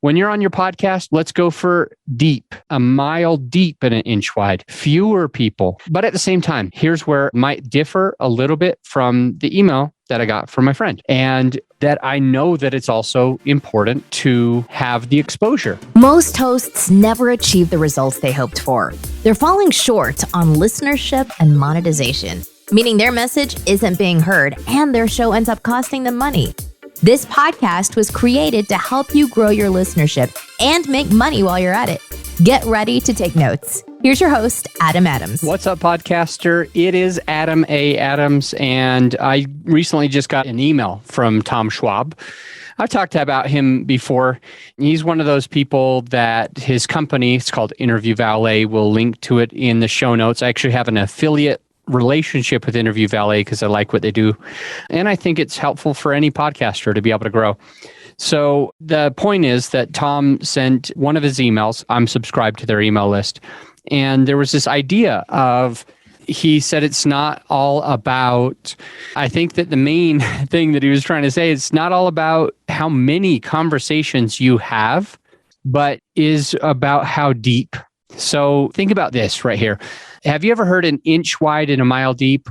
When you're on your podcast, let's go for deep, a mile deep and an inch wide, fewer people. But at the same time, here's where it might differ a little bit from the email that I got from my friend, and that I know that it's also important to have the exposure. Most hosts never achieve the results they hoped for. They're falling short on listenership and monetization, meaning their message isn't being heard and their show ends up costing them money. This podcast was created to help you grow your listenership and make money while you're at it. Get ready to take notes. Here's your host, Adam Adams. What's up, podcaster? It is Adam A. Adams, and I recently just got an email from Tom Schwab. I've talked about him before. He's one of those people that his company, it's called Interview Valet, will link to it in the show notes. I actually have an affiliate relationship with Interview Valet because I like what they do. And I think it's helpful for any podcaster to be able to grow. So the point is that Tom sent one of his emails. I'm subscribed to their email list. And there was this idea of, he said it's not all about, I think that the main thing that he was trying to say, it's not all about how many conversations you have, but is about how deep. So think about this right here. Have you ever heard an inch wide and a mile deep?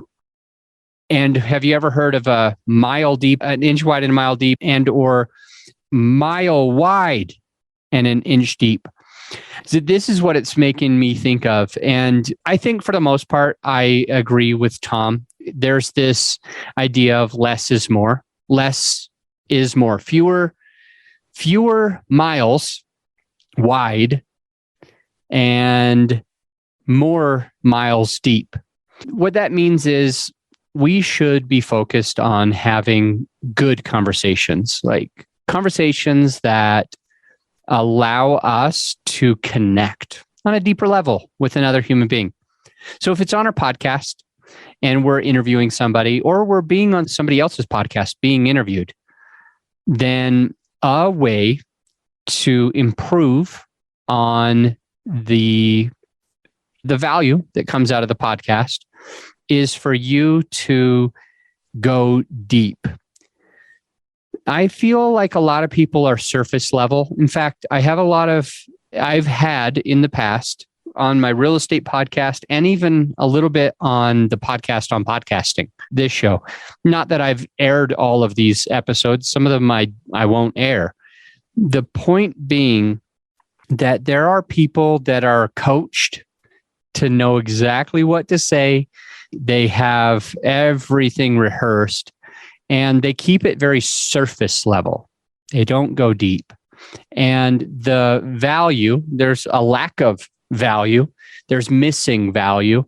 And have you ever heard of a mile deep, an inch wide and a mile deep, and or mile wide and an inch deep? So this is what it's making me think of. And I think for the most part, I agree with Tom. There's this idea of less is more. Less is more. Fewer miles wide and more miles deep. What that means is we should be focused on having good conversations, like conversations that allow us to connect on a deeper level with another human being. So if it's on our podcast and we're interviewing somebody, or we're being on somebody else's podcast being interviewed, then a way to improve on the value that comes out of the podcast is for you to go deep. I feel like a lot of people are surface level. In fact, I've had in the past on my real estate podcast, and even a little bit on the podcast on podcasting, this show. Not that I've aired all of these episodes. Some of them I won't air. The point being that there are people that are coached to know exactly what to say. They have everything rehearsed and they keep it very surface level. They don't go deep. And the value, there's a lack of value. There's missing value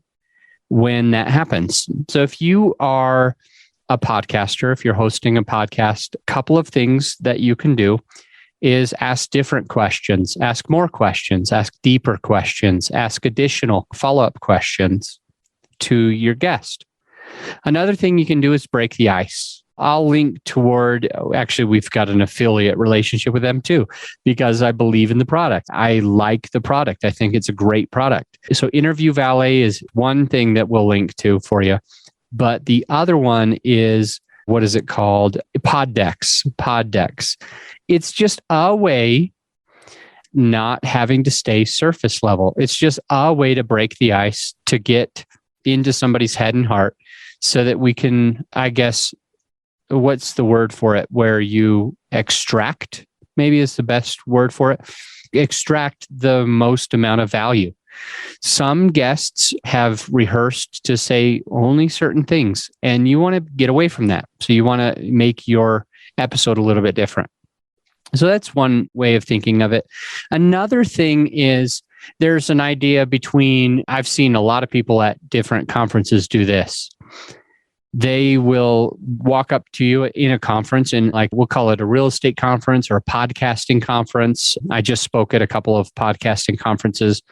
when that happens. So if you are a podcaster, if you're hosting a podcast, a couple of things that you can do is ask different questions, ask more questions, ask deeper questions, ask additional follow-up questions to your guest. Another thing you can do is break the ice. I'll link toward, actually, we've got an affiliate relationship with them too, because I believe in the product. I like the product. I think it's a great product. So Interview Valet is one thing that we'll link to for you. But the other one is, what is it called? Pod decks. It's just a way not having to stay surface level. It's just a way to break the ice, to get into somebody's head and heart so that we can, I guess, what's the word for it? Where you extract, maybe is the best word for it. Extract the most amount of value. Some guests have rehearsed to say only certain things, and you want to get away from that. So you want to make your episode a little bit different. So that's one way of thinking of it. Another thing is there's an idea between, I've seen a lot of people at different conferences do this. They will walk up to you in a conference, and like we'll call it a real estate conference or a podcasting conference. I just spoke at a couple of podcasting conferences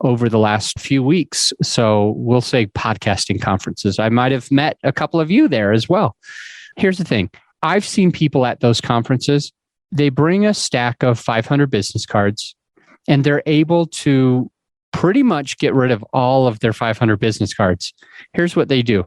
over the last few weeks. So we'll say podcasting conferences. I might have met a couple of you there as well. Here's the thing. I've seen people at those conferences, they bring a stack of 500 business cards and they're able to pretty much get rid of all of their 500 business cards. Here's what they do.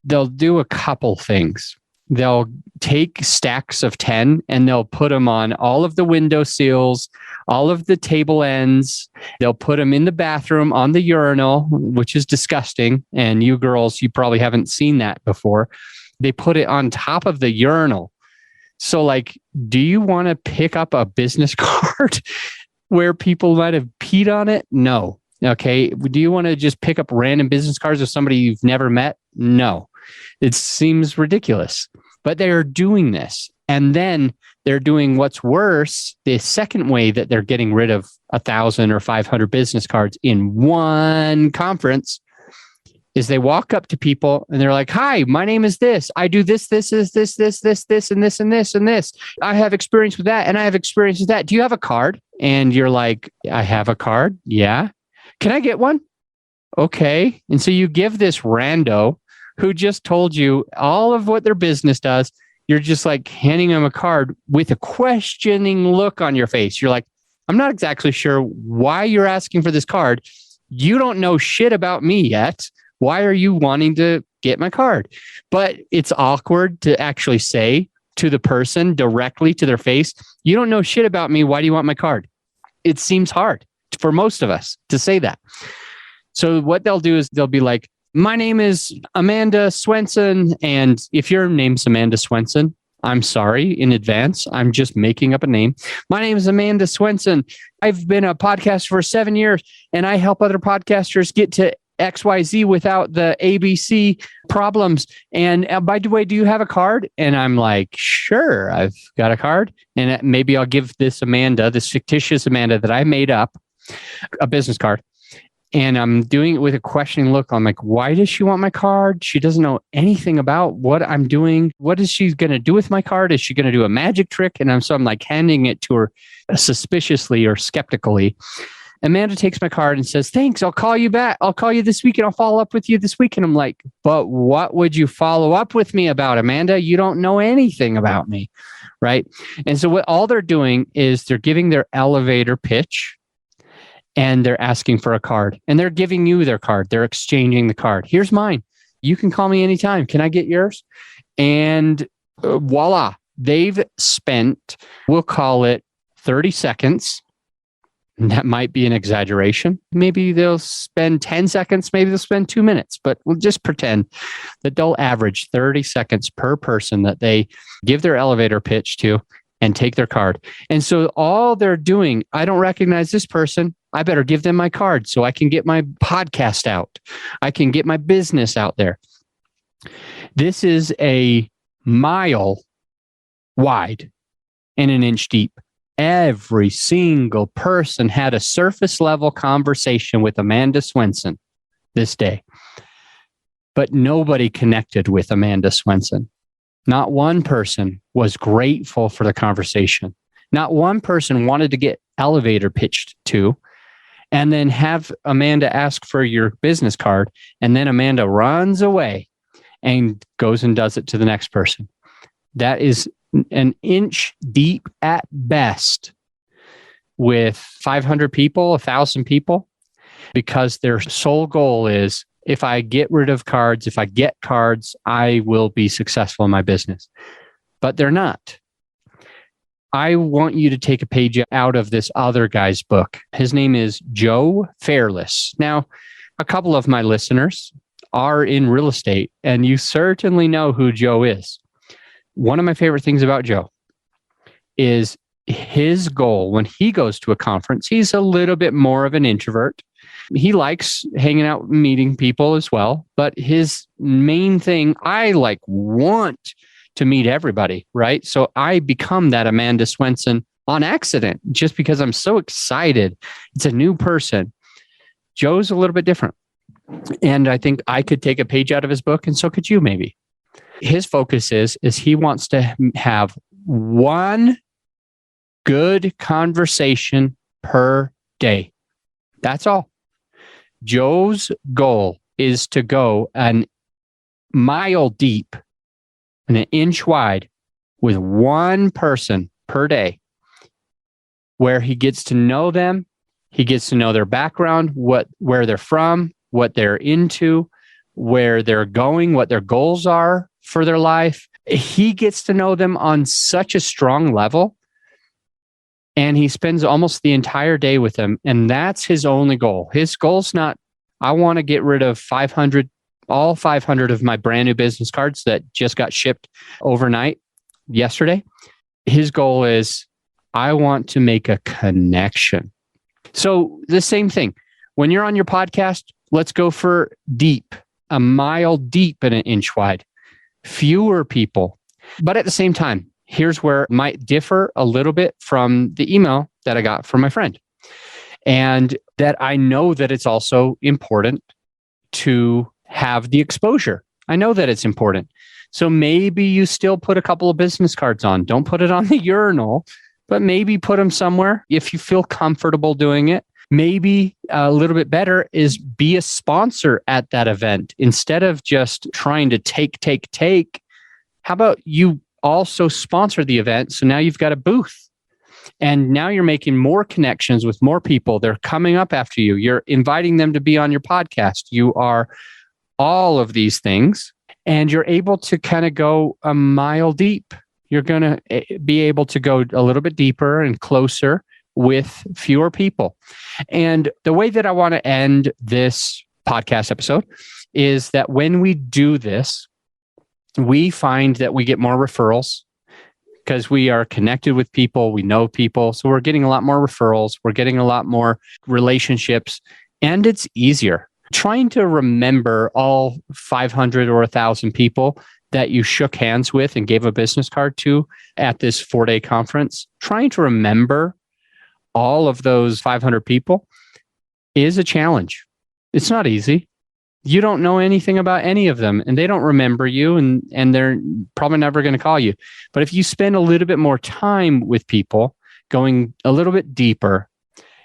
They'll do a couple things. they'll take stacks of 10 and they'll put them on all of the window sills, all of the table ends. They'll put them in the bathroom on the urinal, which is disgusting. And you girls, you probably haven't seen that before. They put it on top of the urinal. So like, do you want to pick up a business card where people might have peed on it? No. Okay. Do you want to just pick up random business cards of somebody you've never met? No. It seems ridiculous, but they are doing this. And then they're doing what's worse. The second way that they're getting rid of 1,000 or 500 business cards in one conference is they walk up to people and they're like, "Hi, my name is this. I do this, and this, and this. I have experience with that, and I have experience with that. Do you have a card?" And you're like, "I have a card. Yeah. Can I get one?" Okay. And so you give this rando who just told you all of what their business does. You're just like handing them a card with a questioning look on your face. You're like, "I'm not exactly sure why you're asking for this card. You don't know shit about me yet. Why are you wanting to get my card?" But it's awkward to actually say to the person directly to their face, "You don't know shit about me. Why do you want my card?" It seems hard for most of us to say that. So what they'll do is they'll be like, "My name is Amanda Swenson." And if your name's Amanda Swenson, I'm sorry in advance. I'm just making up a name. "My name is Amanda Swenson. I've been a podcaster for 7 years and I help other podcasters get to XYZ without the ABC problems. And by the way, do you have a card?" And I'm like, "Sure, I've got a card." And maybe I'll give this Amanda, this fictitious Amanda that I made up, a business card. And I'm doing it with a questioning look. I'm like, "Why does she want my card? She doesn't know anything about what I'm doing. What is she going to do with my card? Is she going to do a magic trick?" And I'm like handing it to her suspiciously or skeptically. Amanda takes my card and says, "Thanks, I'll call you back. I'll call you this week and I'll follow up with you this week." And I'm like, "But what would you follow up with me about, Amanda? You don't know anything about me." Right. And so what all they're doing is they're giving their elevator pitch. And they're asking for a card and they're giving you their card. They're exchanging the card. "Here's mine. You can call me anytime. Can I get yours?" And voila, they've spent, we'll call it 30 seconds. And that might be an exaggeration. Maybe they'll spend 10 seconds. Maybe they'll spend 2 minutes, but we'll just pretend that they'll average 30 seconds per person that they give their elevator pitch to and take their card. And so all they're doing, "I don't recognize this person. I better give them my card so I can get my podcast out. I can get my business out there." This is a mile wide and an inch deep. Every single person had a surface level conversation with Amanda Swenson this day, but nobody connected with Amanda Swenson. Not one person was grateful for the conversation. Not one person wanted to get elevator pitched to and then have Amanda ask for your business card. And then Amanda runs away and goes and does it to the next person. That is an inch deep at best with 500 people, 1,000 people, because their sole goal is, if I get rid of cards, if I get cards, I will be successful in my business. But they're not. I want you to take a page out of this other guy's book. His name is Joe Fairless. Now, a couple of my listeners are in real estate, and you certainly know who Joe is. One of my favorite things about Joe is his goal when he goes to a conference. He's a little bit more of an introvert. He likes hanging out, meeting people as well. But his main thing, I want to meet everybody, right? So I become that Amanda Swenson on accident just because I'm so excited. It's a new person. Joe's a little bit different. And I think I could take a page out of his book, and so could you maybe. His focus is he wants to have one good conversation per day. That's all. Joe's goal is to go a mile deep and an inch wide with one person per day, where he gets to know them. He gets to know their background, where they're from, what they're into, where they're going, what their goals are for their life, He gets to know them on such a strong level, and he spends almost the entire day with them. And that's his only goal. His goal's not, I want to get rid of all 500 of my brand new business cards that just got shipped overnight yesterday. His goal is, I want to make a connection. So the same thing. When you're on your podcast, let's go for deep, a mile deep and an inch wide. Fewer people. But at the same time, here's where it might differ a little bit from the email that I got from my friend. And that I know that it's also important to have the exposure. I know that it's important. So maybe you still put a couple of business cards on. Don't put it on the urinal, but maybe put them somewhere if you feel comfortable doing it. Maybe a little bit better is be a sponsor at that event. Instead of just trying to take. How about you also sponsor the event? So now you've got a booth. And now you're making more connections with more people. They're coming up after you. You're inviting them to be on your podcast. You are all of these things. And you're able to kind of go a mile deep. You're going to be able to go a little bit deeper and closer with fewer people. And the way that I want to end this podcast episode is that when we do this, we find that we get more referrals because we are connected with people, we know people. So we're getting a lot more referrals, we're getting a lot more relationships, and it's easier. Trying to remember all 500 or 1,000 people that you shook hands with and gave a business card to at this 4-day conference, trying to remember all of those 500 people is a challenge. It's not easy. You don't know anything about any of them, and they don't remember you, and they're probably never going to call you. But if you spend a little bit more time with people, going a little bit deeper,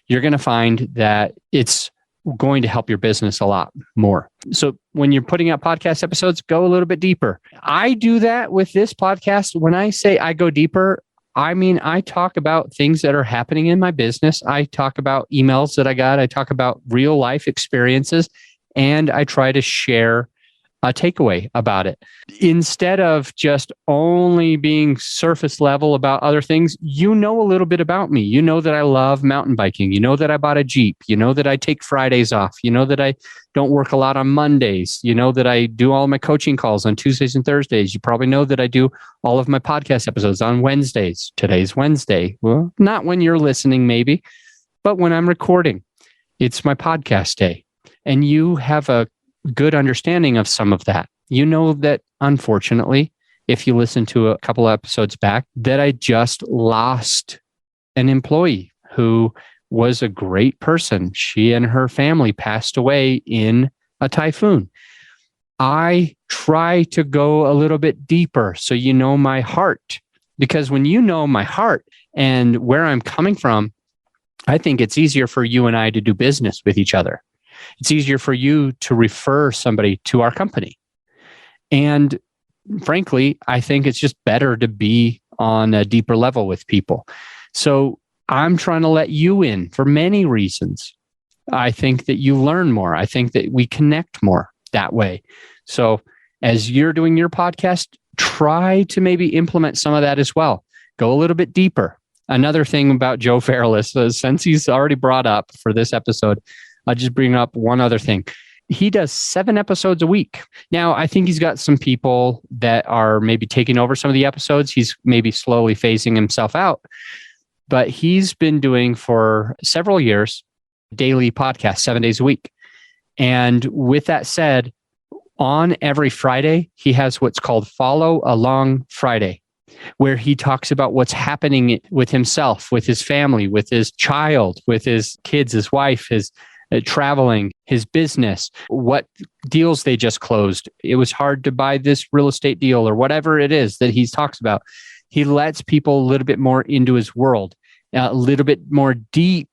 you're going to find that it's going to help your business a lot more. So when you're putting out podcast episodes, go a little bit deeper. I do that with this podcast. When I say I go deeper, I mean, I talk about things that are happening in my business. I talk about emails that I got. I talk about real life experiences, and I try to share a takeaway about it. Instead of just only being surface level about other things, you know a little bit about me. You know that I love mountain biking. You know that I bought a Jeep. You know that I take Fridays off. You know that I don't work a lot on Mondays. You know that I do all my coaching calls on Tuesdays and Thursdays. You probably know that I do all of my podcast episodes on Wednesdays. Today's Wednesday. Well, not when you're listening, maybe, but when I'm recording. It's my podcast day. And you have a good understanding of some of that. You know that, unfortunately, if you listen to a couple of episodes back, that I just lost an employee who was a great person. She and her family passed away in a typhoon. I try to go a little bit deeper so you know my heart, because when you know my heart and where I'm coming from, I think it's easier for you and I to do business with each other. It's easier for you to refer somebody to our company. And frankly, I think it's just better to be on a deeper level with people. So I'm trying to let you in for many reasons. I think that you learn more. I think that we connect more that way. So as you're doing your podcast, try to maybe implement some of that as well. Go a little bit deeper. Another thing about Joe Fairless, since he's already brought up for this episode, I'll just bring up one other thing. He does 7 episodes a week. Now, I think he's got some people that are maybe taking over some of the episodes. He's maybe slowly phasing himself out. But he's been doing for several years daily podcasts, 7 days a week. And with that said, on every Friday, he has what's called Follow Along Friday, where he talks about what's happening with himself, with his family, with his child, with his kids, his wife, his traveling, his business, what deals they just closed. It was hard to buy this real estate deal or whatever it is that he talks about. He lets people a little bit more into his world, a little bit more deep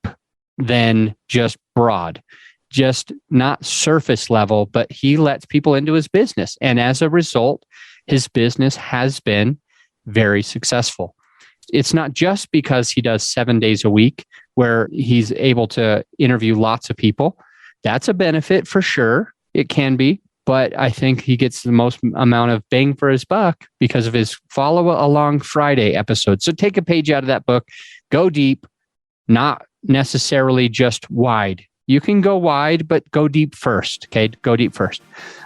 than just broad, just not surface level, but he lets people into his business. And as a result, his business has been very successful. It's not just because he does 7 days a week where he's able to interview lots of people. That's a benefit for sure. It can be, but I think he gets the most amount of bang for his buck because of his Follow Along Friday episode. So take a page out of that book, go deep, not necessarily just wide. You can go wide, but go deep first. Okay, go deep first.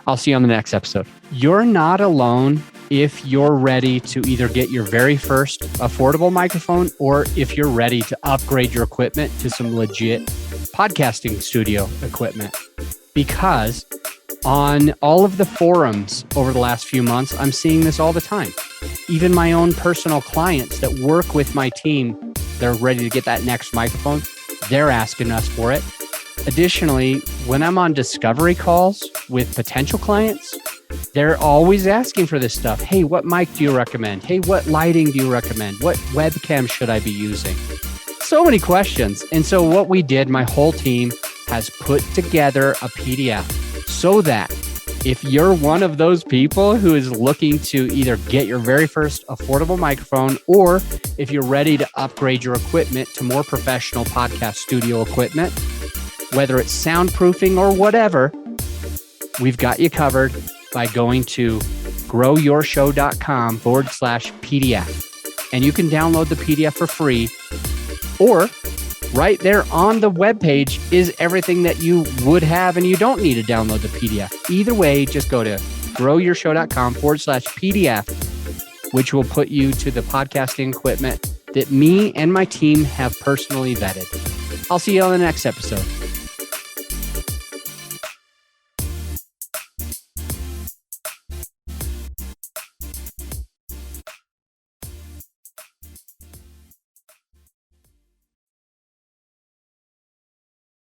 I'll see you on the next episode. You're not alone if you're ready to either get your very first affordable microphone or if you're ready to upgrade your equipment to some legit podcasting studio equipment. Because on all of the forums over the last few months, I'm seeing this all the time. Even my own personal clients that work with my team, they're ready to get that next microphone. They're asking us for it. Additionally, when I'm on discovery calls with potential clients, they're always asking for this stuff. Hey, what mic do you recommend? Hey, what lighting do you recommend? What webcam should I be using? So many questions. And so what we did, my whole team has put together a PDF so that if you're one of those people who is looking to either get your very first affordable microphone, or if you're ready to upgrade your equipment to more professional podcast studio equipment, whether it's soundproofing or whatever, we've got you covered by going to growyourshow.com/PDF. And you can download the PDF for free, or right there on the webpage is everything that you would have and you don't need to download the PDF. Either way, just go to growyourshow.com/PDF, which will put you to the podcasting equipment that me and my team have personally vetted. I'll see you on the next episode.